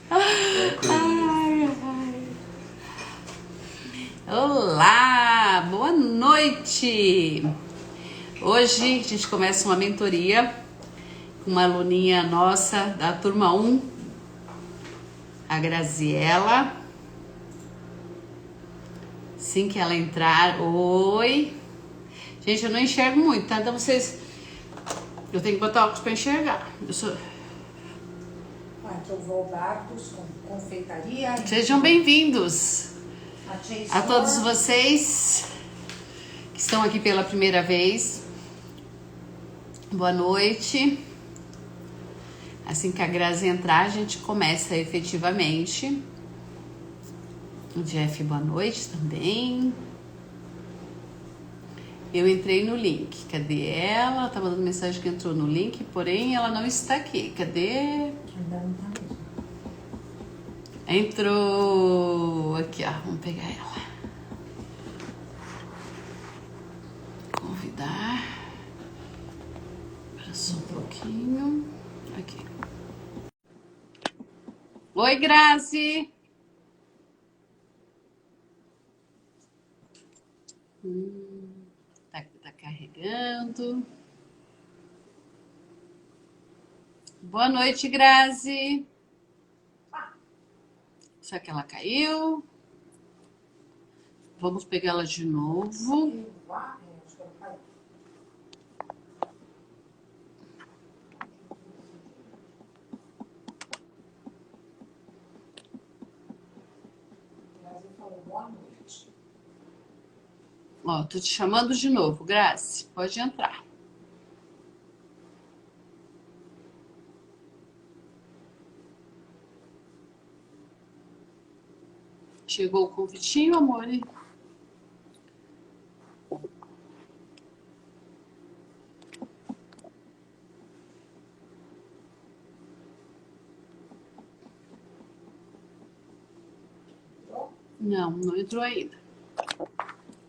Ai, ai. Olá, boa noite. Hoje a gente começa uma mentoria com uma aluninha nossa da turma 1, a Graziela. Assim que ela entrar, oi. Gente, eu não enxergo muito, tá? Então vocês... Eu tenho que botar óculos pra enxergar. Aqui eu vou Barcos com confeitaria. Sejam bem-vindos a todos vocês que estão aqui pela primeira vez. Boa noite. Assim que a Grazi entrar, a gente começa efetivamente. O Jeff, boa noite também. Eu entrei no link. Cadê ela? Ela tá mandando mensagem que entrou no link, porém ela não está aqui. Cadê? Ainda não tá mesmo. Entrou aqui, ó. Vamos pegar ela. Convidar. Espera só um pouquinho. Aqui. Oi, Grazi. Tá carregando. Boa noite, Grazi. Será que ela caiu? Vamos pegá-la de novo. Boa noite. Ó, tô te chamando de novo, Grazi. Pode entrar. Chegou o convitinho, amor? Não, não entrou ainda.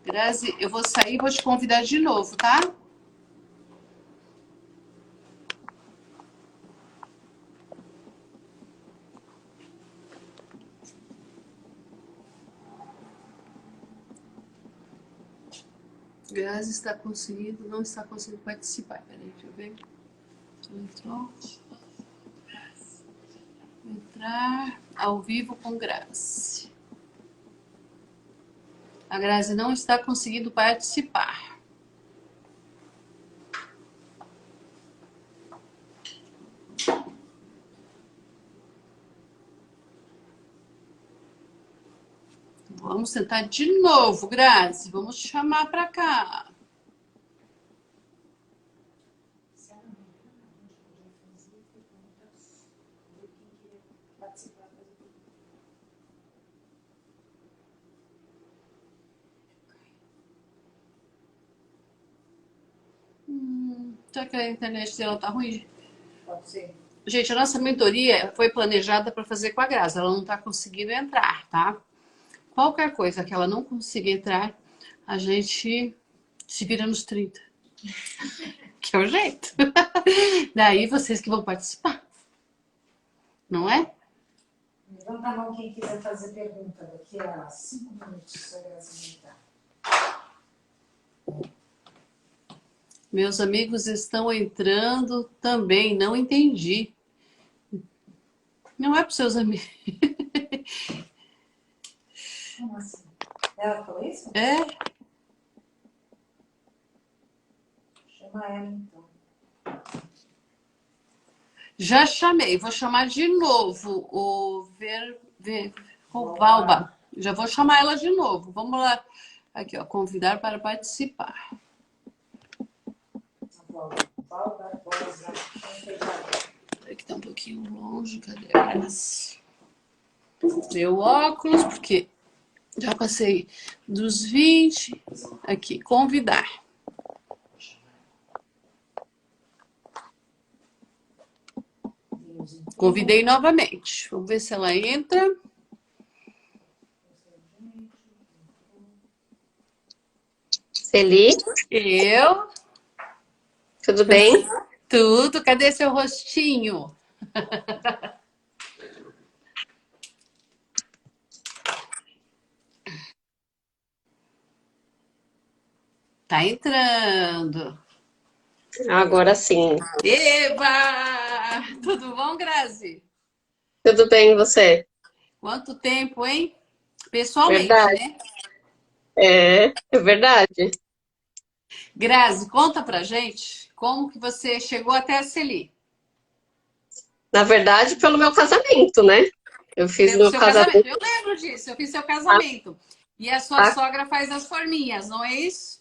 Grazi, eu vou sair e vou te convidar de novo, tá? Grazi está conseguindo, não está conseguindo participar. Peraí, deixa eu ver. Entrou. Entrar ao vivo com Grazi. A Grazi não está conseguindo participar. Vamos tentar de novo, Grazi. Vamos te chamar para cá. Será que a internet dela tá ruim? Pode ser. Gente, a nossa mentoria foi planejada para fazer com a Grazi. Ela não está conseguindo entrar, tá? Qualquer coisa que ela não consiga entrar, a gente se vira nos 30. Que é o jeito. Daí vocês que vão participar. Não é? Levanta a mão quem quiser fazer pergunta. Daqui a 5 minutos a Grazi entrar. Meus amigos estão entrando também. Não entendi. Não é para os seus amigos. Como assim? Ela falou isso? É? Chama ela então. Já chamei. Vou chamar de novo o Valba. Já vou chamar ela de novo. Vamos lá. Aqui, ó. Convidar para participar. Valba, confeitaria. Aqui tá um pouquinho longe. Cadê a Grazi? Meu óculos, porque já passei dos 20. Aqui, convidar. Convidei novamente. Vamos ver se ela entra. Celi, Eu. tudo bem? Tudo. Cadê seu rostinho? Tá entrando. Agora sim. Eba! Tudo bom, Grazi? Tudo bem, e você? Quanto tempo, hein? Pessoalmente, Verdade. né? É verdade. Grazi, conta pra gente como que você chegou até a Celi. Na verdade, pelo meu casamento, né? Eu fiz Pelo meu seu casamento. casamento. Eu lembro disso, eu fiz seu casamento. E a sua Ah, sogra faz as forminhas, não é isso?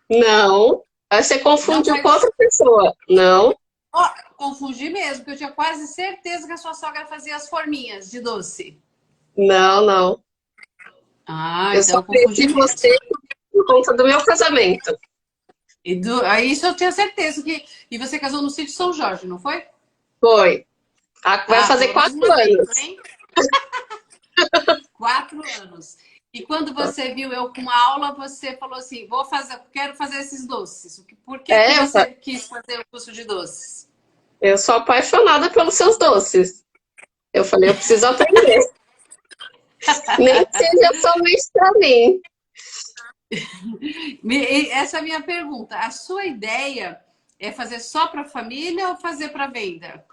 não. Aí você Não confundiu com faz. outra pessoa. Não, Ó, confundi mesmo, porque eu tinha quase certeza que a sua sogra fazia as forminhas de doce. não, não. Ah, Eu só então eu confundi conheci mesmo. você por conta do meu casamento. Aí isso eu tinha certeza que. E você casou no sítio São Jorge, não foi? Foi. Vai Ah, fazer pelo menos 4 uma vez, anos. hein? 4 anos. E quando você viu eu com aula, você falou assim: vou fazer, quero fazer esses doces. Por que que É, você quis fazer o curso de doces? eu sou apaixonada pelos seus doces. Eu falei, eu preciso aprender. Nem que seja somente para mim. Essa é a minha pergunta. A sua ideia é fazer só para a família ou fazer para venda?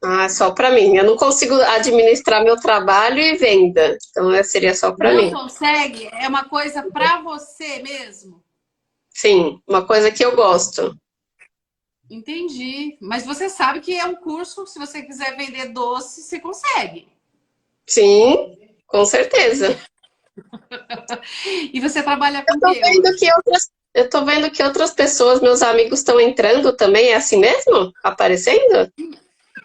Ah, só para mim. Eu não consigo administrar meu trabalho e venda. Então, seria só para Não mim. consegue? É uma coisa para você mesmo? Sim, uma coisa que eu gosto. Entendi. Mas você sabe que é um curso, se você quiser vender doce, você consegue. Sim, com certeza. E você trabalha com Eu o tô que vendo hoje? que eu tô vendo que outras pessoas, meus amigos, estão entrando também. É assim mesmo? Aparecendo?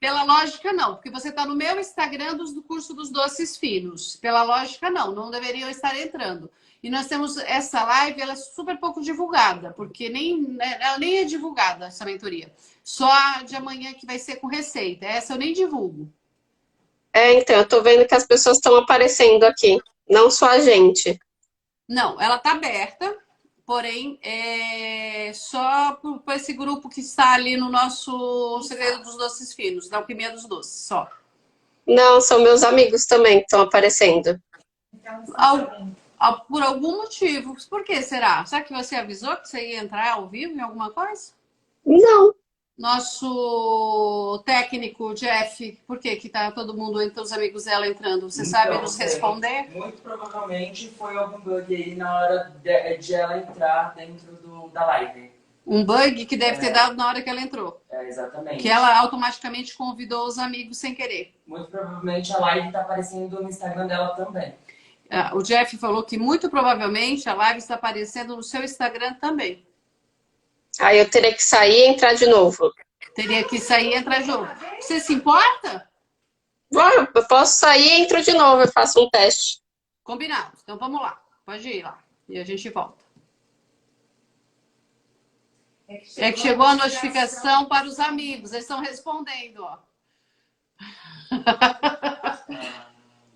Pela lógica, não, porque você está no meu Instagram do curso dos doces finos. Pela lógica, não, não deveriam estar entrando. E nós temos essa live, ela é super pouco divulgada, porque ela nem é divulgada essa mentoria. Só a de amanhã que vai ser com receita. Essa eu nem divulgo. É, então, eu tô vendo que as pessoas estão aparecendo aqui. Não só a gente. Não, ela está aberta, porém é só por esse grupo que está ali no nosso Segredo dos Doces Finos, da Alquimia dos Doces, só. Não, são meus amigos também que estão aparecendo. Então, estão Al- sabendo. Por algum motivo. Por que será? Será que você avisou que você ia entrar ao vivo em alguma coisa? Não. Nosso técnico, Jeff, por que que tá todo mundo entre os amigos dela entrando? Você sabe nos responder? Muito provavelmente foi algum bug aí na hora de ela entrar dentro da live. Um bug que deve ter dado na hora que ela entrou. Exatamente. Que ela automaticamente convidou os amigos sem querer. Muito provavelmente a live tá aparecendo no Instagram dela também. O Jeff falou que muito provavelmente a live está aparecendo no seu Instagram também. Aí eu teria que sair e entrar de novo. Teria que sair e entrar de novo. Você se importa? Bom, eu posso sair e entro de novo, eu faço um teste. Combinado. Então vamos lá. Pode ir lá. E a gente volta. É que chegou a notificação para os amigos. Eles estão respondendo, ó.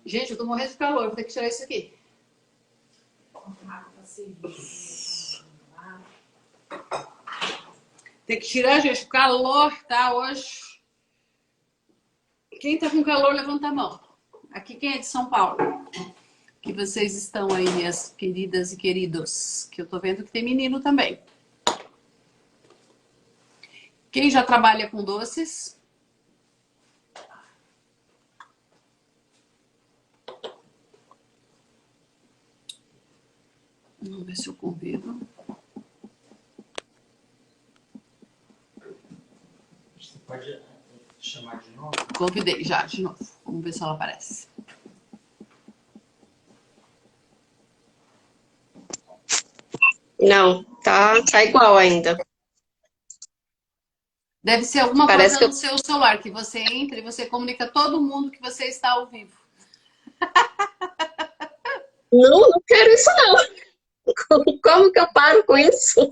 Gente, eu tô morrendo de calor. Vou ter que tirar isso aqui. Tem que tirar, gente. O calor tá hoje. Quem tá com calor, levanta a mão. Aqui quem é de São Paulo? Que vocês estão aí, minhas queridas e queridos. Que eu tô vendo que tem menino também. Quem já trabalha com doces? Vamos ver se eu convido. Você pode chamar de novo? Convidei já, de novo. Vamos ver se ela aparece. Não, tá igual ainda. Deve ser alguma Parece coisa que no seu celular, que você entra e você comunica todo mundo que você está ao vivo. não quero isso não. Como que eu paro com isso?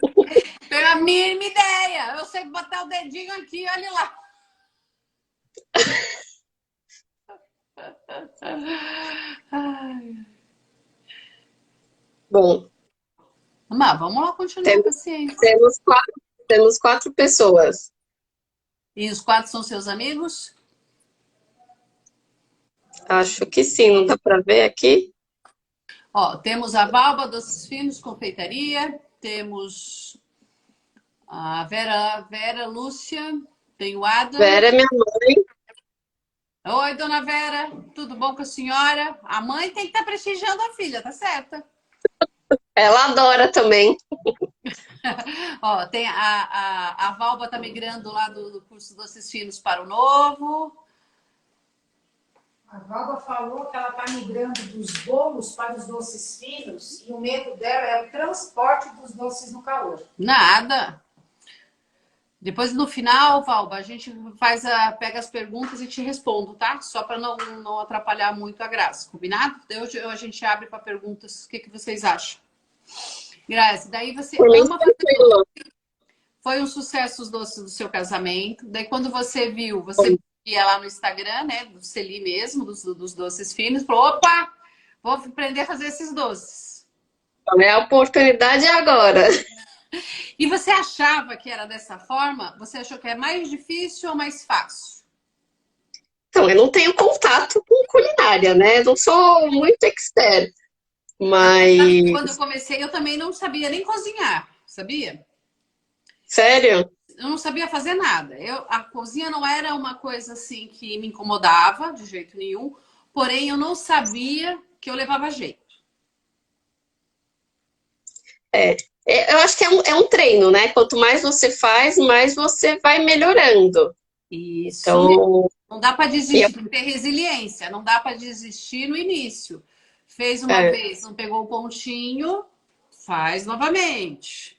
Tenho a mínima ideia. Eu sei botar o dedinho aqui, olha lá. Ai. Bom, Mas vamos lá continuar a temos, paciência. temos quatro pessoas. E os 4 são seus amigos? Acho que sim, não dá para ver aqui? Ó, temos a Valba Doces Finos Confeitaria, temos a Vera Lúcia, tem o Adam. Vera é minha mãe. Oi, dona Vera, tudo bom com a senhora? A mãe tem que estar prestigiando a filha, tá certa? Ela adora também. Ó, tem a Valba tá migrando lá do curso Doces Finos para o Novo. A Valba falou que ela está migrando dos bolos para os doces finos e o medo dela é o transporte dos doces no calor. Nada. Depois, no final, Valba, a gente pega as perguntas e te respondo, tá? Só para não atrapalhar muito a graça, combinado? Daí hoje a gente abre para perguntas. O que vocês acham? Graça, daí você Por mim, ama fazer tranquilo. Foi um sucesso os doces do seu casamento. Daí, quando você viu, você ia lá no Instagram, né? Do Celi mesmo, dos doces finos, falou: opa, vou aprender a fazer esses doces. É a oportunidade agora. E você achava que era dessa forma? Você achou que é mais difícil ou mais fácil? Então, eu não tenho contato com culinária, né? Não sou muito expert. Quando eu Mas, comecei, eu também não sabia nem cozinhar, sabia? sério? Eu não sabia fazer nada. A cozinha não era uma coisa assim que me incomodava de jeito nenhum, porém eu não sabia que eu levava jeito. Eu acho que é um treino, né? Quanto mais você faz, mais você vai melhorando. Isso mesmo. Então, Não dá para eu, desistir, tem que ter resiliência, não dá para desistir no início. Fez uma é, vez, não pegou o pontinho, faz novamente.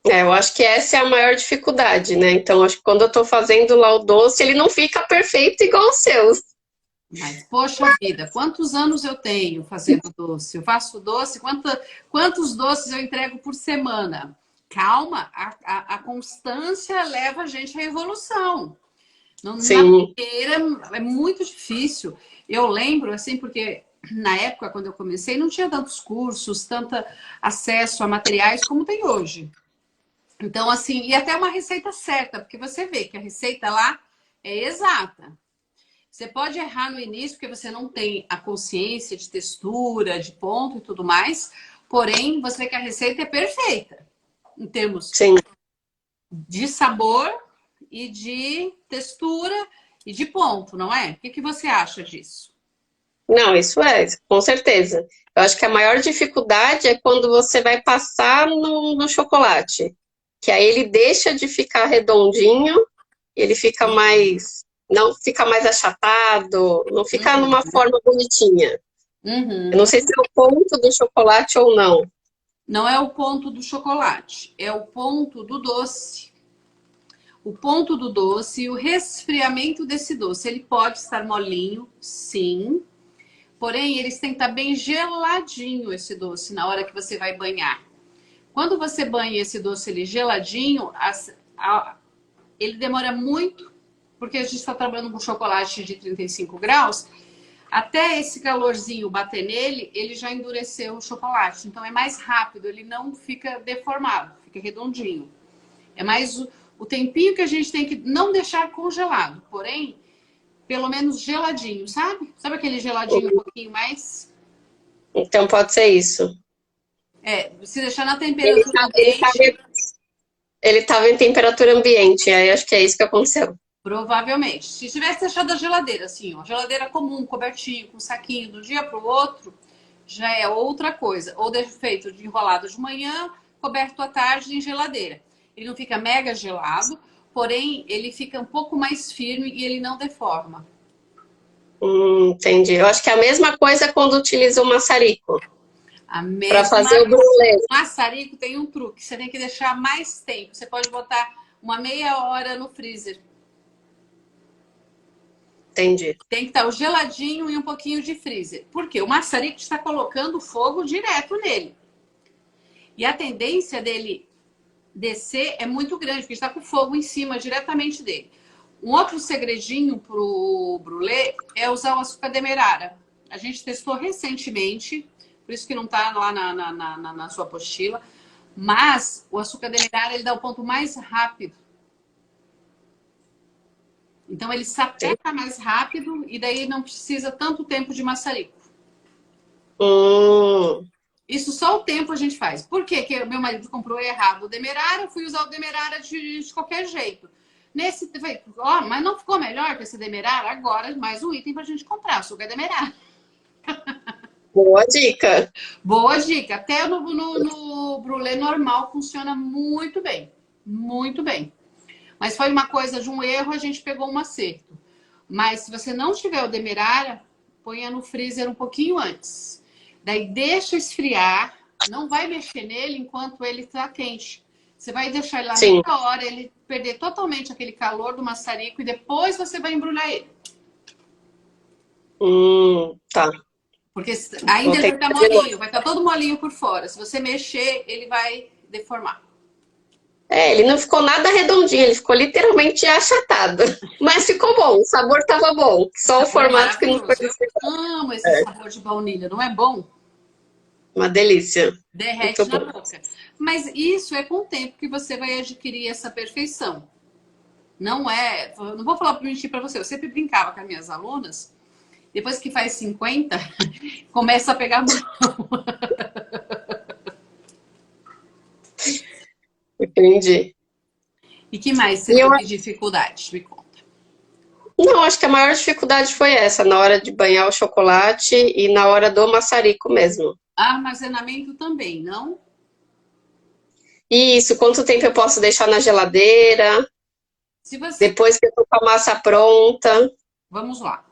eu acho que essa é a maior dificuldade, né? Então, acho que quando eu tô fazendo lá o doce, ele não fica perfeito igual os seus. Mas, poxa vida, quantos anos eu tenho fazendo doce? Eu faço doce, quantos doces eu entrego por semana? Calma, a constância leva a gente à evolução. Na Sim, primeira é muito difícil. Eu lembro, assim, porque na época, quando eu comecei, não tinha tantos cursos, tanto acesso a materiais como tem hoje. Então, assim, e até uma receita certa, porque você vê que a receita lá é exata. Você pode errar no início, porque você não tem a consciência de textura, de ponto e tudo mais, porém, você vê que a receita é perfeita, em termos sim. de sabor e de textura e de ponto, não é? O que você acha disso? Não, isso é, com certeza. Eu acho que a maior dificuldade é quando você vai passar no chocolate, que aí ele deixa de ficar redondinho, ele fica mais, não fica mais achatado, não fica numa forma bonitinha. Eu não Uhum. sei se é o ponto do chocolate ou não. Não é o ponto do chocolate, é o ponto do doce. O ponto do doce e o resfriamento desse doce. Ele pode estar molinho, sim. Porém, eles têm que estar bem geladinho esse doce na hora que você vai banhar. Quando você banha esse doce ele geladinho, ele demora muito, porque a gente está trabalhando com chocolate de 35 graus. Até esse calorzinho bater nele, ele já endureceu o chocolate. Então é mais rápido, ele não fica deformado, fica redondinho. É mais o tempinho que a gente tem que não deixar congelado, porém, pelo menos geladinho, sabe? Sabe aquele geladinho um pouquinho mais? Então pode ser isso. Se deixar na Ele temperatura tá, ele tava, ambiente, ele tava em temperatura ambiente, aí acho que é isso que aconteceu. provavelmente. Se tivesse deixado da geladeira, assim, ó, geladeira comum, cobertinho, com saquinho, do dia para o outro, já é outra coisa. Ou feito de enrolado de manhã, coberto à tarde em geladeira. Ele não fica mega gelado, porém ele fica um pouco mais firme e ele não deforma. Entendi. Eu acho que é a mesma coisa quando utiliza o maçarico A para mesma fazer o brulê. maçarico tem um truque, você tem que deixar mais tempo. Você pode botar uma meia hora no freezer. Entendi. Tem que estar o geladinho e um pouquinho de freezer. Por quê? O maçarico está colocando fogo direto nele. E a tendência dele descer é muito grande, porque está com fogo em cima diretamente dele. Um outro segredinho pro brulê é usar o açúcar demerara. A gente testou recentemente, por isso que não está lá na sua apostila, mas o açúcar demerara ele dá o ponto mais rápido. Então ele sapeca mais rápido e daí não precisa tanto tempo de maçarico. Hum, Isso só o tempo a gente faz. Por quê? Que meu marido comprou errado o Demerara, eu fui usar o Demerara de qualquer jeito. Nesse, ó, mas não ficou melhor que esse Demerara? Agora, mais um item pra gente comprar, açúcar Demerara. Boa dica. Boa dica. Até no brulê normal funciona muito bem. Muito bem. Mas foi uma coisa de um erro, a gente pegou um acerto. Mas se você não tiver o Demerara, ponha no freezer um pouquinho antes. Daí deixa esfriar, não vai mexer nele enquanto ele está quente. Você vai deixar ele lá Sim. meia hora, ele perder totalmente aquele calor do maçarico e depois você vai embrulhar ele. Tá. Porque ainda Vou ele ter vai estar que fazer molinho, vai estar todo molinho por fora. Se você mexer, ele vai deformar. ele não ficou nada redondinho, ele ficou literalmente achatado. Mas ficou bom, o sabor tava bom. Só o Sabor formato que não foi maravilhoso. Eu amo esse sabor de baunilha, não é bom? uma delícia. Derrete Muito na bom. boca. Mas isso é com o tempo que você vai adquirir essa perfeição. Não é. Não vou falar para mentir para você. Eu sempre brincava com as minhas alunas. Depois que faz 50, começa a pegar mão. Entendi. E que mais você E eu, teve dificuldade? Me conta. não, acho que a maior dificuldade foi essa, na hora de banhar o chocolate e na hora do maçarico mesmo. Armazenamento também, não? Isso, quanto tempo eu posso deixar na geladeira, Se você. depois que eu tô com a massa pronta. Vamos lá.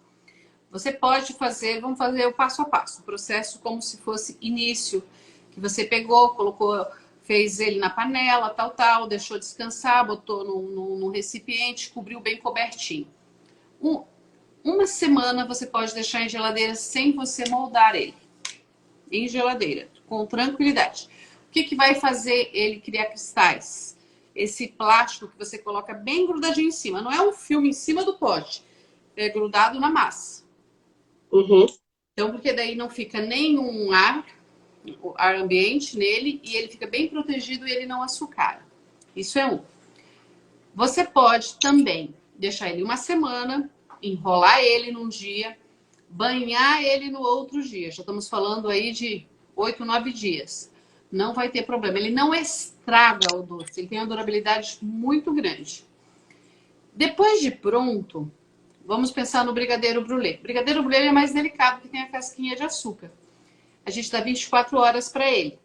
Você pode fazer, vamos fazer o passo a passo, o processo como se fosse início, que você pegou, colocou, fez ele na panela, tal, deixou descansar, botou num recipiente, cobriu bem cobertinho. Uma semana você pode deixar em geladeira sem você moldar ele. Em geladeira, com tranquilidade. O que vai fazer ele criar cristais? Esse plástico que você coloca bem grudadinho em cima. Não é um filme em cima do pote, é grudado na massa. Uhum. Então, porque daí não fica nenhum ar ambiente nele e ele fica bem protegido e ele não açucara. Isso é um. Você pode também deixar ele uma semana, enrolar ele num dia, banhar ele no outro dia. Já estamos falando aí de 8, 9 dias. Não vai ter problema. Ele não estraga o doce. Ele tem uma durabilidade muito grande. Depois de pronto, vamos pensar no brigadeiro brulê. O brigadeiro brulê é mais delicado porque tem a casquinha de açúcar. A gente dá 24 horas para ele.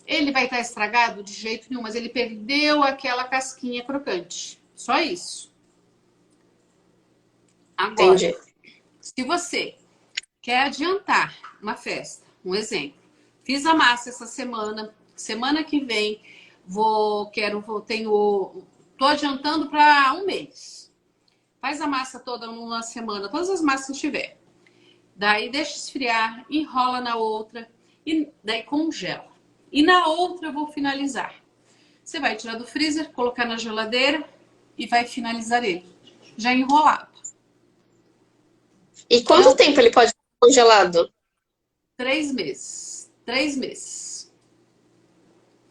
Ele vai estar estragado de jeito nenhum, mas ele perdeu aquela casquinha crocante. Só isso. Agora, Entendi. se você quer adiantar uma festa, um exemplo, fiz a massa essa semana, semana que vem tô adiantando para um mês. Faz a massa toda numa semana, todas as massas que tiver. Daí deixa esfriar, enrola na outra e daí congela. E na outra eu vou finalizar. Você vai tirar do freezer, colocar na geladeira e vai finalizar ele. Já enrolado. E quanto tempo ele pode ficar congelado? 3 meses. 3 meses.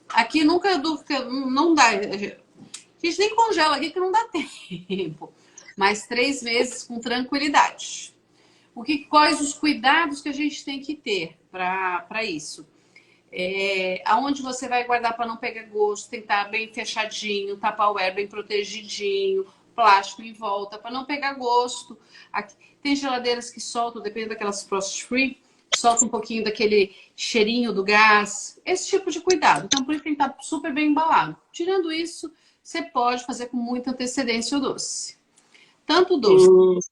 Aqui nunca não dá. A gente nem congela aqui que não dá tempo. Mas 3 meses com tranquilidade. Quais os cuidados que a gente tem que ter para isso? Aonde você vai guardar para não pegar gosto, tem que estar bem fechadinho, Tupperware bem protegidinho, plástico em volta para não pegar gosto. Aqui, tem geladeiras que soltam, depende daquelas frost free, solta um pouquinho daquele cheirinho do gás, esse tipo de cuidado. Então, por isso tem que estar super bem embalado. Tirando isso, você pode fazer com muita antecedência o doce. Tanto o doce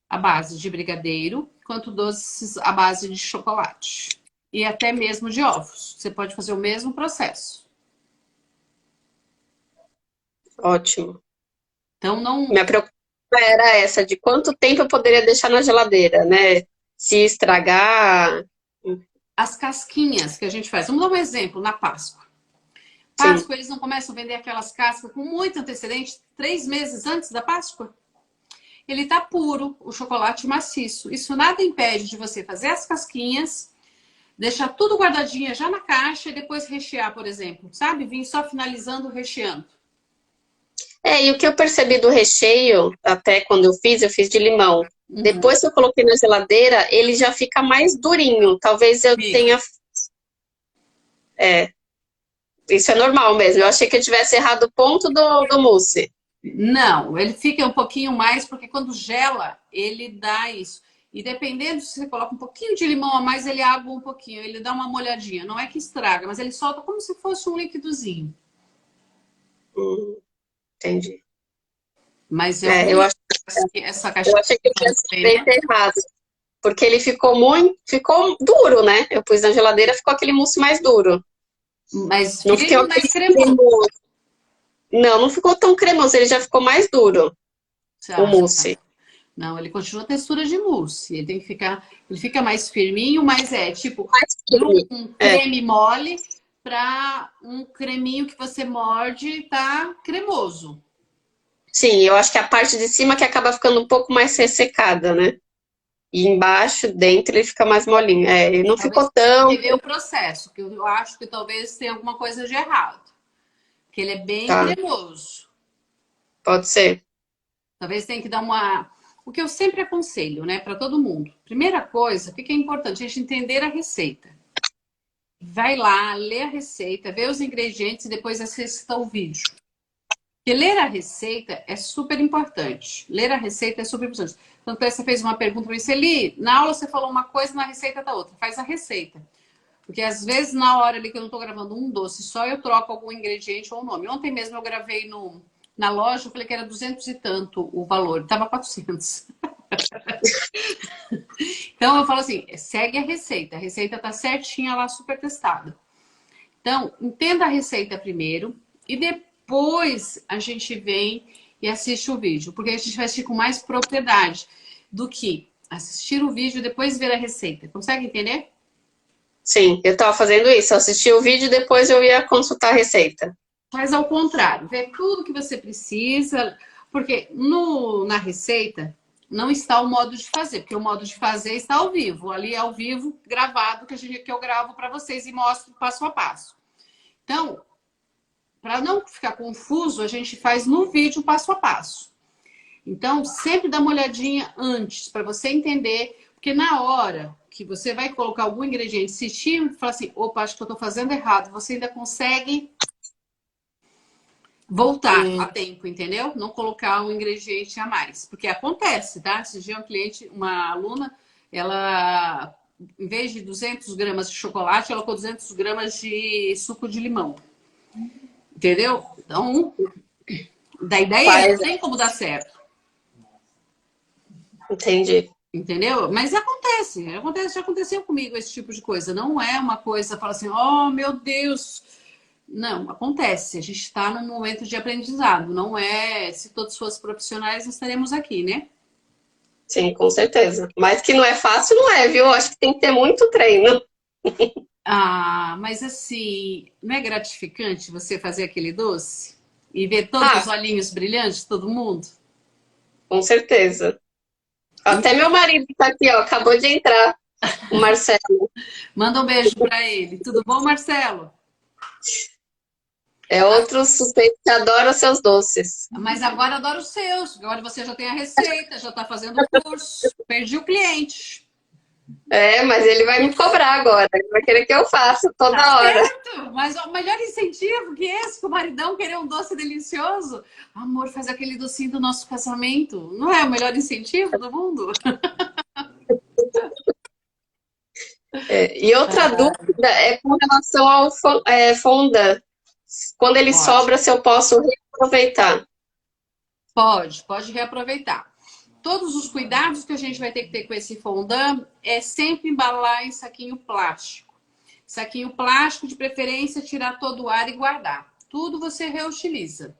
à base de brigadeiro, quanto doces à base de chocolate. E até mesmo de ovos. Você pode fazer o mesmo processo. Ótimo. Então, não... Minha preocupação era essa, de quanto tempo eu poderia deixar na geladeira, né? Se estragar. As casquinhas que a gente faz. Vamos dar um exemplo na Páscoa. Sim. Páscoa, eles não começam a vender aquelas cascas com muito antecedente, 3 meses antes da Páscoa? Ele tá puro, o chocolate maciço. Isso nada impede de você fazer as casquinhas, deixar tudo guardadinha já na caixa e depois rechear, por exemplo. Sabe? Vim só finalizando, recheando. E o que eu percebi do recheio, até quando eu fiz de limão. Depois que eu coloquei na geladeira, ele já fica mais durinho. Talvez eu tenha É, isso é normal mesmo. Eu achei que eu tivesse errado o ponto do mousse. Não, ele fica um pouquinho mais, porque quando gela, ele dá isso. E dependendo se você coloca um pouquinho de limão a mais, ele abre um pouquinho, ele dá uma molhadinha. Não é que estraga, mas ele solta como se fosse um líquidozinho. Entendi. Mas eu É, confesso que essa eu caixinha achei que eu que eu tivesse comprei, né? feito errado. Porque ele ficou duro, né? Eu pus na geladeira, ficou aquele mousse mais duro. Mais Não fiquei firme, aquele mais cremoso. cremoso. Não, não ficou tão cremoso, ele já ficou mais duro, Você o acha? mousse. Não, ele continua a textura de mousse. Ele tem que ficar, ele fica mais firminho, mas é tipo Mais de firme. um É. creme mole para um creminho que você morde e tá cremoso. Sim, eu acho que a parte de cima que acaba ficando um pouco mais ressecada, né? E embaixo, dentro, ele fica mais molinho. É, ele não Talvez ficou tão. rever o processo, que eu acho que talvez tenha alguma coisa de errado. Que ele é bem Tá, cremoso. pode ser. Talvez tenha que dar uma. O que eu sempre aconselho, né, para todo mundo. Primeira coisa, o que é importante? A gente entender a receita. Vai lá, lê a receita, vê os ingredientes e depois assista o vídeo. Porque ler a receita é super importante. Ler a receita é super importante. Tanto que você fez uma pergunta para mim, Celi, na aula você falou uma coisa, na receita tá outra. Faz a receita. Porque às vezes na hora ali que eu não estou gravando um doce só, eu troco algum ingrediente ou o nome. Ontem mesmo eu gravei na loja, eu falei que era 200 e tanto o valor. Estava 400. Então eu falo assim, segue a receita tá certinha lá, super testada. Então, entenda a receita primeiro e depois a gente vem e assiste o vídeo, porque a gente vai assistir com mais propriedade do que assistir o vídeo e depois ver a receita. Consegue entender? Sim, eu tava fazendo isso. Eu assisti o vídeo e depois eu ia consultar a receita. Faz ao contrário, vê tudo que você precisa, porque na receita não está o modo de fazer, porque o modo de fazer está ao vivo. Ali é ao vivo, gravado, que eu gravo para vocês e mostro passo a passo. Então, para não ficar confuso, a gente faz no vídeo passo a passo. Então, sempre dá uma olhadinha antes, para você entender, porque na hora que você vai colocar algum ingrediente, assistir e falar assim, opa, acho que eu estou fazendo errado, você ainda consegue voltar a tempo, entendeu? Não colocar um ingrediente a mais. Porque acontece, tá? Esse dia uma aluna, ela, em vez de 200 gramas de chocolate, ela colocou 200 gramas de suco de limão. Entendeu? Então, da ideia não Faz, tem como dar certo. entendi. Entendeu? Mas acontece, já aconteceu comigo esse tipo de coisa. Não é uma coisa, fala assim, oh meu Deus. Não, acontece. A gente está num momento de aprendizado. Não é, se todos fossem profissionais, nós estaremos aqui, né? Sim, com certeza. Mas que não é fácil, não é, viu? Acho que tem que ter muito treino. Ah, mas assim, não é gratificante você fazer aquele doce e ver todos os Ah, olhinhos brilhantes de todo mundo? com certeza. Até meu marido tá aqui, ó, acabou de entrar, o Marcelo. Manda um beijo para ele. Tudo bom, Marcelo? É outro suspeito que adora seus doces. Mas agora adoro os seus. Agora você já tem a receita, já está fazendo o curso. Perdi o cliente. É, mas ele vai me cobrar agora. Ele vai querer que eu faça Tá toda hora. certo, mas o melhor incentivo que esse, que o maridão querer um doce delicioso. Amor, faz aquele docinho do nosso casamento. Não é o melhor incentivo do mundo? É, e outra dúvida é com relação ao fondant. Quando ele Pode, sobra, se eu posso reaproveitar. pode reaproveitar. Todos os cuidados que a gente vai ter que ter com esse fondant é sempre embalar em saquinho plástico. Saquinho plástico, de preferência, tirar todo o ar e guardar. Tudo você reutiliza.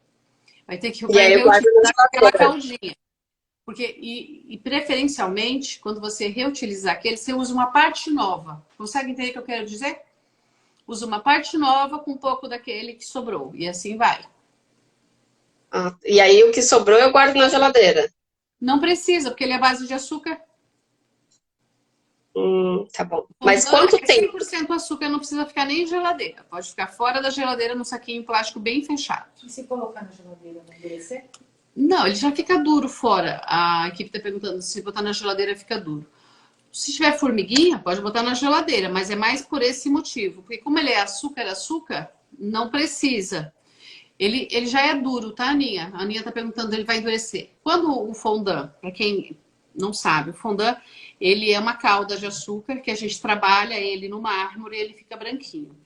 Vai ter que E aí eu guardo na reutilizar aquela geladeira. caldinha. Porque, preferencialmente, quando você reutilizar aquele, você usa uma parte nova. Consegue entender o que eu quero dizer? Usa uma parte nova com um pouco daquele que sobrou. E assim vai. Ah, e aí o que sobrou eu guardo na geladeira. Não precisa, porque ele é à base de açúcar. Tá bom. Mas Fondant quanto é tempo? 100% açúcar, não precisa ficar nem em geladeira. Pode ficar fora da geladeira, no saquinho plástico bem fechado. E se colocar na geladeira, vai endurecer? Não, ele já fica duro fora. A equipe está perguntando se botar na geladeira fica duro. Se tiver formiguinha, pode botar na geladeira, mas é mais por esse motivo. Porque como ele é açúcar, não precisa. Ele já é duro, tá, Aninha? A Aninha tá perguntando, ele vai endurecer. Quando o fondant, para quem não sabe, o fondant, ele é uma calda de açúcar que a gente trabalha ele no mármore e ele fica branquinho.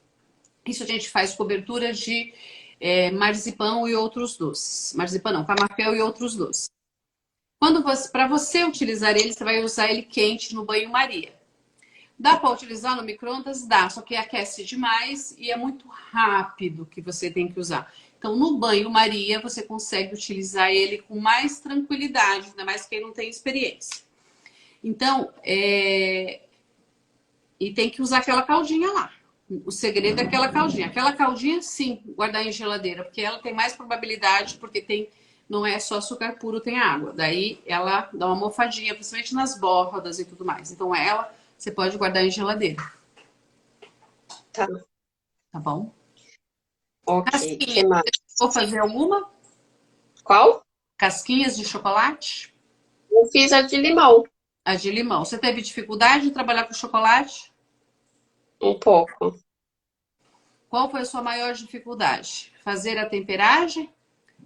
Isso a gente faz cobertura de marzipan e outros doces. Marzipan não, camafeu e outros doces. Para você utilizar ele, você vai usar ele quente no banho-maria. Dá para utilizar no micro-ondas? Dá, só que aquece demais e é muito rápido que você tem que usar. Então, no banho-maria, você consegue utilizar ele com mais tranquilidade, ainda mais quem não tem experiência. Então, e tem que usar aquela caldinha lá. O segredo é aquela caldinha. Aquela caldinha, sim, guardar em geladeira, porque ela tem mais probabilidade, porque não é só açúcar puro, tem água. Daí ela dá uma mofadinha, principalmente nas bordas e tudo mais. Então ela, você pode guardar em geladeira. Tá. Tá bom? Ok, Casquinha. que mais? Vou fazer alguma? Qual? Casquinhas de chocolate? Eu fiz a de limão, A de limão. Você teve dificuldade de trabalhar com chocolate? um pouco. Qual foi a sua maior dificuldade? Fazer a temperagem?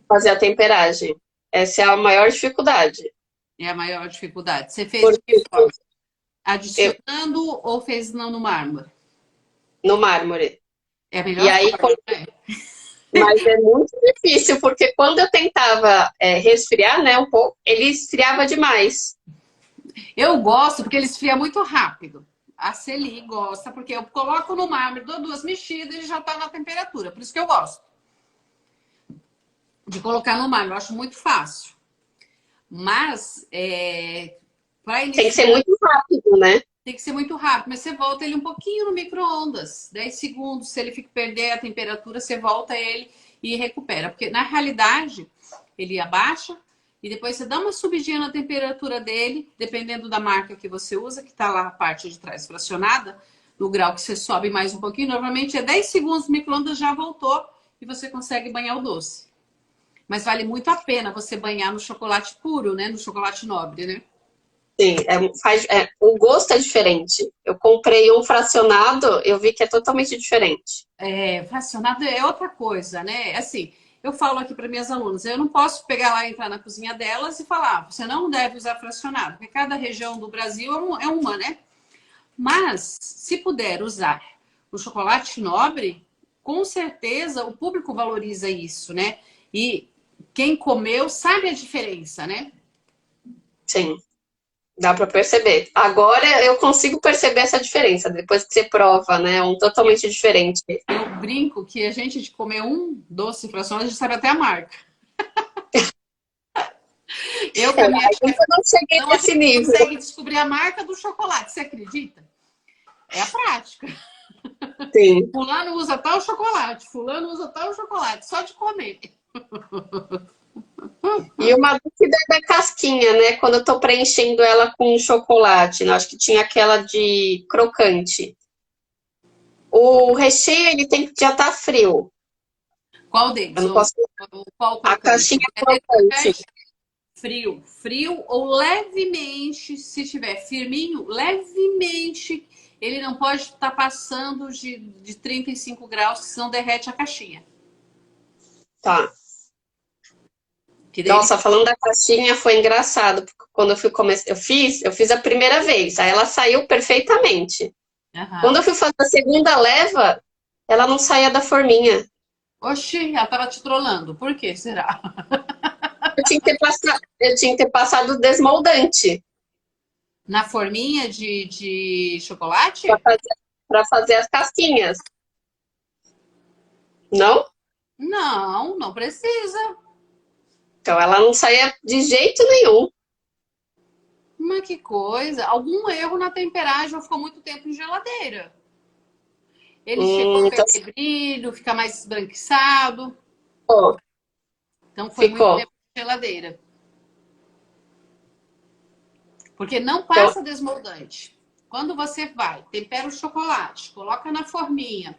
Fazer a temperagem. Essa é a maior dificuldade. É a maior dificuldade. Você fez de Porque que forma? Adicionando ou fez não no mármore? no mármore. É a melhor E aí, forma, né? mas é muito difícil, porque quando eu tentava resfriar, né, um pouco, ele esfriava demais. Eu gosto porque ele esfria muito rápido. A Celi gosta, porque eu coloco no mármore, dou 2 mexidas e ele já tá na temperatura. Por isso que eu gosto de colocar no mármore. Eu acho muito fácil. Mas, para Tem que ser muito rápido, né? tem que ser muito rápido. Mas você volta ele um pouquinho no micro-ondas. 10 segundos. Se ele perder a temperatura, você volta ele e recupera. Porque, na realidade, ele abaixa e depois você dá uma subidinha na temperatura dele, dependendo da marca que você usa, que está lá a parte de trás fracionada, no grau que você sobe mais um pouquinho. Normalmente é 10 segundos, o micro-ondas já voltou e você consegue banhar o doce. Mas vale muito a pena você banhar no chocolate puro, né? No chocolate nobre, né? Sim, o gosto é diferente. Eu comprei um fracionado, eu vi que é totalmente diferente. Fracionado é outra coisa, né? Assim, eu falo aqui para minhas alunas, eu não posso pegar lá, entrar na cozinha delas e falar, você não deve usar fracionado, porque cada região do Brasil é uma, né? Mas, se puder usar o chocolate nobre, com certeza o público valoriza isso, né? E quem comeu sabe a diferença, né? Sim, dá para perceber. Agora eu consigo perceber essa diferença, depois que você prova, né? Um totalmente diferente. Eu brinco que a gente de comer um doce fracionado, a gente sabe até a marca. Eu, com a minha Eu não cheguei então, a nesse gente nível. consegue descobrir a marca do chocolate, você acredita? É a prática. Sim. Fulano usa tal chocolate, fulano usa tal chocolate, só de comer. E uma dúvida é da casquinha, né? Quando eu tô preenchendo ela com chocolate, né? Acho que tinha aquela de crocante. O recheio, ele tem que já estar frio. Qual deles? Eu não posso... Qual A crocante? caixinha crocante. Frio, frio ou levemente, se tiver firminho, levemente, ele não pode estar passando de 35 graus, senão derrete a caixinha. Tá. Que daí Nossa, falando da caixinha, foi engraçado, porque quando eu fui começar, eu fiz a primeira vez, aí ela saiu perfeitamente. Quando eu fui fazer a segunda leva, ela não saía da forminha. Oxi, ela tava te trollando. Por que será? Eu tinha que ter passado desmoldante Na forminha de chocolate? para fazer as casquinhas. Não? Não, não precisa. Então ela não saía de jeito nenhum. Mas que coisa. Algum erro na temperagem ou ficou muito tempo em geladeira. Ele chegou a Então perder brilho, ficar mais esbranquiçado. ficou. Então foi muito Ficou. tempo em geladeira. Porque não Então, passa desmoldante. Quando você vai, tempera o chocolate, coloca na forminha,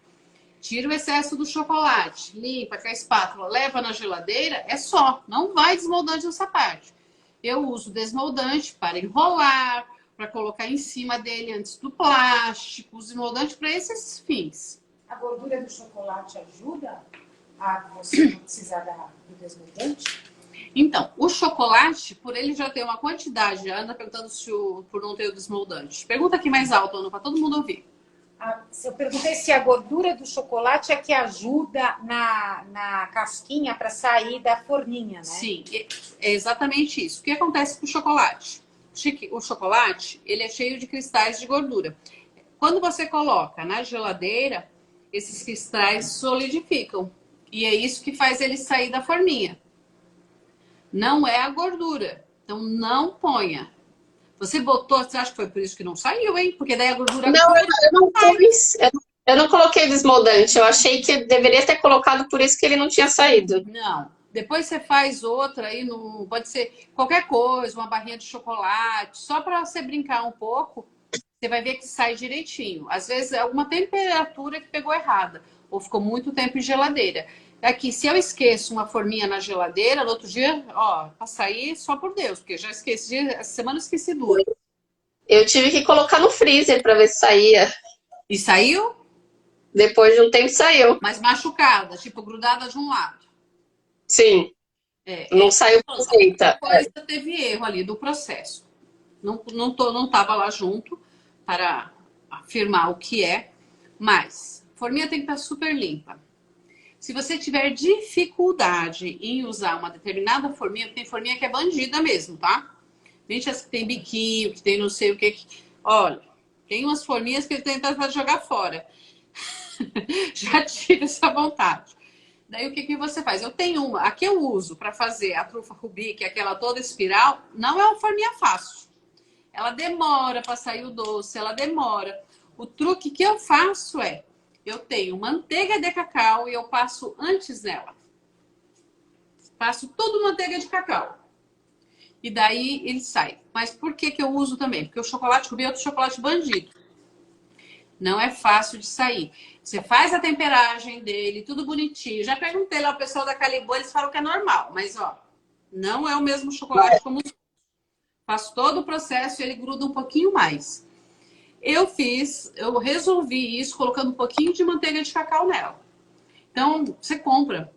tira o excesso do chocolate, limpa com a espátula, leva na geladeira, é só. Não vai desmoldante nessa parte. Eu uso desmoldante para enrolar, para colocar em cima dele antes do plástico, os esmaltantes para esses fins. A gordura do chocolate ajuda a você não precisar do desmoldante? Então, o chocolate, por ele já ter uma quantidade, a Ana perguntando por não ter o desmoldante. Pergunta aqui mais alto, Ana, para todo mundo ouvir. Se eu perguntei se a gordura do chocolate é que ajuda na casquinha para sair da forminha, né? Sim, é exatamente isso. O que acontece com o chocolate? O chocolate, ele é cheio de cristais de gordura. Quando você coloca na geladeira, esses cristais solidificam. E é isso que faz ele sair da forminha. Não é a gordura. Então, não ponha. Você botou, você acha que foi por isso que não saiu, hein? Porque daí a gordura... Não, eu não pus. Eu não coloquei desmoldante. Eu achei que deveria ter colocado, por isso que ele não tinha saído. Não. Depois você faz outra aí, pode ser qualquer coisa, uma barrinha de chocolate, só para você brincar um pouco, você vai ver que sai direitinho. Às vezes é alguma temperatura que pegou errada, ou ficou muito tempo em geladeira. Aqui, se eu esqueço uma forminha na geladeira, no outro dia, ó, pra sair, só por Deus, porque já esqueci, essa semana eu esqueci duas. Eu tive que colocar no freezer para ver se saía. E saiu, Depois de um tempo saiu. mas machucada, tipo, grudada de um lado. Sim, não saiu perfeita. Coisa teve erro ali do processo. Não estava lá junto para afirmar o que é, mas a forminha tem que estar super limpa. Se você tiver dificuldade em usar uma determinada forminha, tem forminha que é bandida mesmo, tá? Gente, as que tem biquinho, que tem não sei o que. Olha, tem umas forminhas que ele tenta jogar fora. Já tira essa vontade. Daí o que você faz? Eu tenho uma, a que eu uso para fazer a trufa rubi, que é aquela toda espiral, não é uma forminha fácil. Ela demora para sair o doce, ela demora. O truque que eu faço é, eu tenho manteiga de cacau e eu passo antes nela. Passo tudo manteiga de cacau. E daí ele sai. Mas por que eu uso também? Porque o chocolate rubi é outro chocolate bandido. Não é fácil de sair. Você faz a temperagem dele, tudo bonitinho. Já perguntei lá ao pessoal da Calibô, eles falam que é normal. Mas, ó, não é o mesmo chocolate como os outros. Faço todo o processo e ele gruda um pouquinho mais. Eu resolvi isso colocando um pouquinho de manteiga de cacau nela. Então, você compra.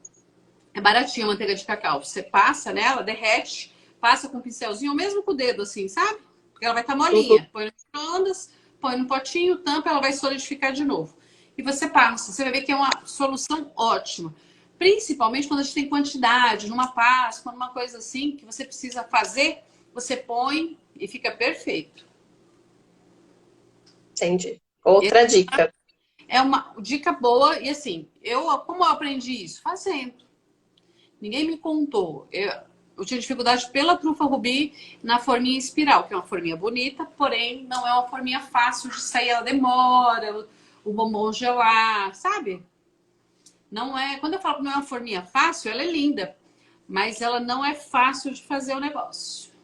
É baratinha a manteiga de cacau. Você passa nela, derrete, passa com um pincelzinho, ou mesmo com o dedo, assim, sabe? Porque ela vai estar molinha. Põe no micro-ondas, põe no potinho, tampa, ela vai solidificar de novo. E você passa. Você vai ver que é uma solução ótima. Principalmente quando a gente tem quantidade, numa Páscoa, numa coisa assim, que você precisa fazer, você põe e fica perfeito. Entendi. Outra dica. É uma dica boa e assim, como eu aprendi isso? Fazendo. Ninguém me contou. Eu tinha dificuldade pela trufa rubi na forminha espiral, que é uma forminha bonita, porém não é uma forminha fácil de sair, ela demora, o bombom gelar, sabe? Não é. Quando eu falo que não é uma forminha fácil, ela é linda, mas ela não é fácil de fazer o negócio.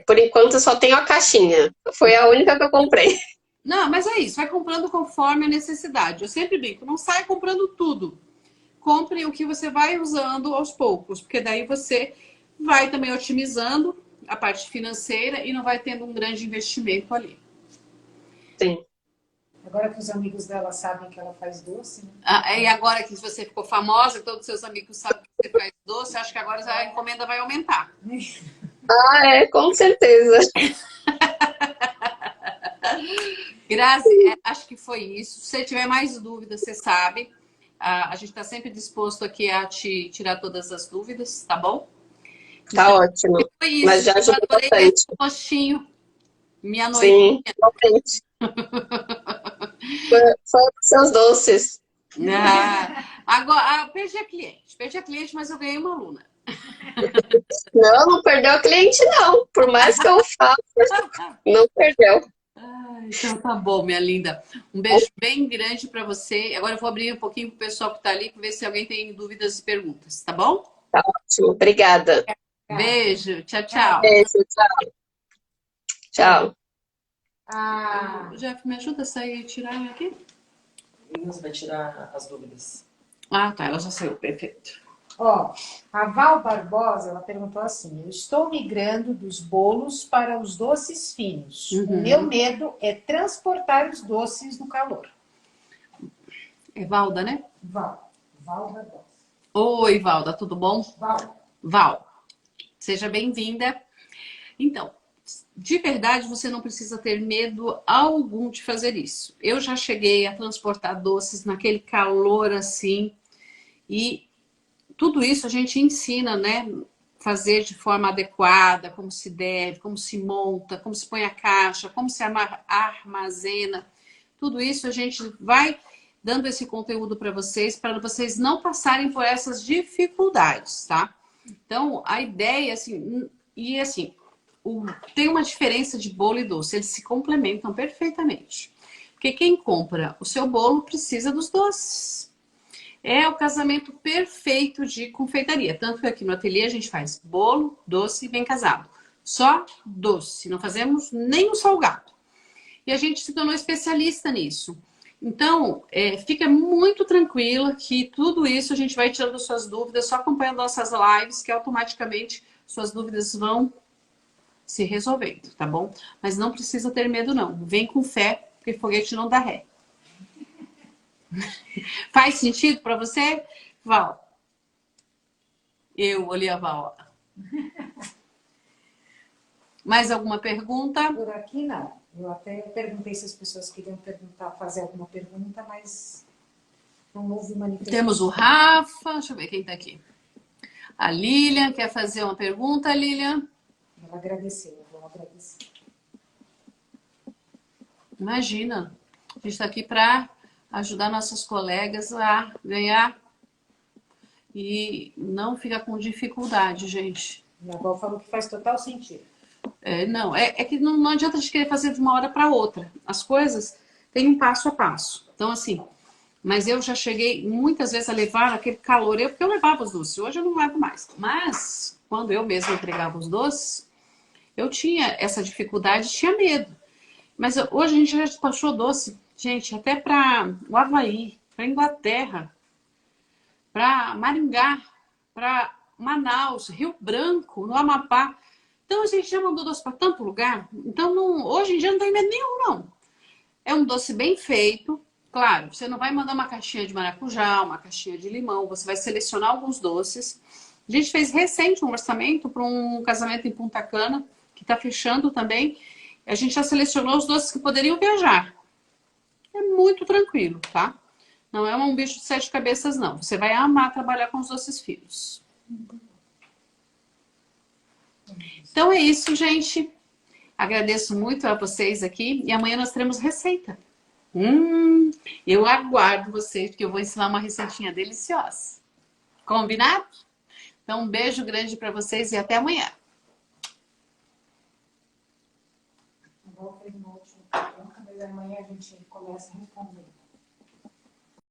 Por enquanto eu só tenho a caixinha. Foi a única que eu comprei. Não, mas é isso, vai comprando conforme a necessidade. Eu sempre brinco, não sai comprando tudo. Compre o que você vai usando aos poucos, porque daí você vai também otimizando a parte financeira e não vai tendo um grande investimento ali. Sim. Agora que os amigos dela sabem que ela faz doce, né? E agora que você ficou famosa, todos os seus amigos sabem que você faz doce, acho que agora a encomenda vai aumentar. Com certeza. Grazi, acho que foi isso. Se você tiver mais dúvidas, você sabe. A gente está sempre disposto aqui a te tirar todas as dúvidas, tá bom? Tá Então, ótimo. foi isso. Mas já ajudou Eu adorei ver bastante. esse rostinho. Minha noite. Sim, realmente. Foi os seus doces. Agora, perdi a cliente, mas eu ganhei uma aluna. Não perdeu o cliente, não. Por mais que eu faça, não perdeu. Então tá bom, minha linda. Um beijo bem grande para você. Agora eu vou abrir um pouquinho pro pessoal que tá ali para ver se alguém tem dúvidas e perguntas, tá bom? Tá ótimo. Obrigada. Beijo, tchau, tchau. Beijo, tchau. Tchau. Jeff, me ajuda a sair e tirar aqui? Você vai tirar as dúvidas. Ah, tá, ela já saiu, perfeito. Ó, a Val Barbosa, ela perguntou assim: eu estou migrando dos bolos para os doces finos. O meu medo é transportar os doces no calor. É Valda, né? Val Barbosa. Oi, Valda, tudo bom? Val, seja bem-vinda. Então, de verdade, você não precisa ter medo algum de fazer isso. Eu já cheguei a transportar doces naquele calor assim, e tudo isso a gente ensina, né? Fazer de forma adequada, como se deve, como se monta, como se põe a caixa, como se armazena. Tudo isso a gente vai dando esse conteúdo para vocês não passarem por essas dificuldades, tá? Então, a ideia, assim, e assim, tem uma diferença de bolo e doce, eles se complementam perfeitamente. Porque quem compra o seu bolo precisa dos doces. É o casamento perfeito de confeitaria. Tanto que aqui no ateliê a gente faz bolo, doce e bem casado. Só doce, não fazemos nem o salgado. E a gente se tornou especialista nisso. Então, fica muito tranquila que tudo isso a gente vai tirando suas dúvidas, só acompanhando nossas lives, que automaticamente suas dúvidas vão se resolvendo, tá bom? Mas não precisa ter medo, não. Vem com fé, porque foguete não dá ré. Faz sentido para você, Val? Eu olhei a Val. Mais alguma pergunta? Por aqui não. Eu até perguntei se as pessoas queriam fazer alguma pergunta, mas não houve manifestação. Temos o Rafa, deixa eu ver quem tá aqui. A Lilian, quer fazer uma pergunta, Lilian? Ela agradeceu, eu vou agradecer. Imagina, a gente está aqui para ajudar nossos colegas a ganhar e não ficar com dificuldade, gente. Minha avó falou que faz total sentido. Não, que não adianta a gente querer fazer de uma hora para outra. As coisas têm um passo a passo. Então, assim, mas eu já cheguei muitas vezes a levar aquele calor, porque eu levava os doces. Hoje eu não levo mais. Mas, quando eu mesma entregava os doces, eu tinha essa dificuldade, tinha medo. Mas hoje a gente já despachou doce, gente, até para o Havaí, para Inglaterra, para Maringá, para Manaus, Rio Branco, no Amapá. Então a gente já mandou doce para tanto lugar. Então hoje em dia não tem medo nenhum, não. É um doce bem feito. Claro, você não vai mandar uma caixinha de maracujá, uma caixinha de limão. Você vai selecionar alguns doces. A gente fez recente um orçamento para um casamento em Punta Cana, que está fechando também. A gente já selecionou os doces que poderiam viajar. É muito tranquilo, tá? Não é um bicho de 7 cabeças, não. Você vai amar trabalhar com os doces finos. Então é isso, gente. Agradeço muito a vocês aqui. E amanhã nós teremos receita. Eu aguardo vocês, porque eu vou ensinar uma receitinha deliciosa. Combinado? Então um beijo grande para vocês e até amanhã. Agora eu falei uma última pergunta, mas amanhã a gente começa a responder.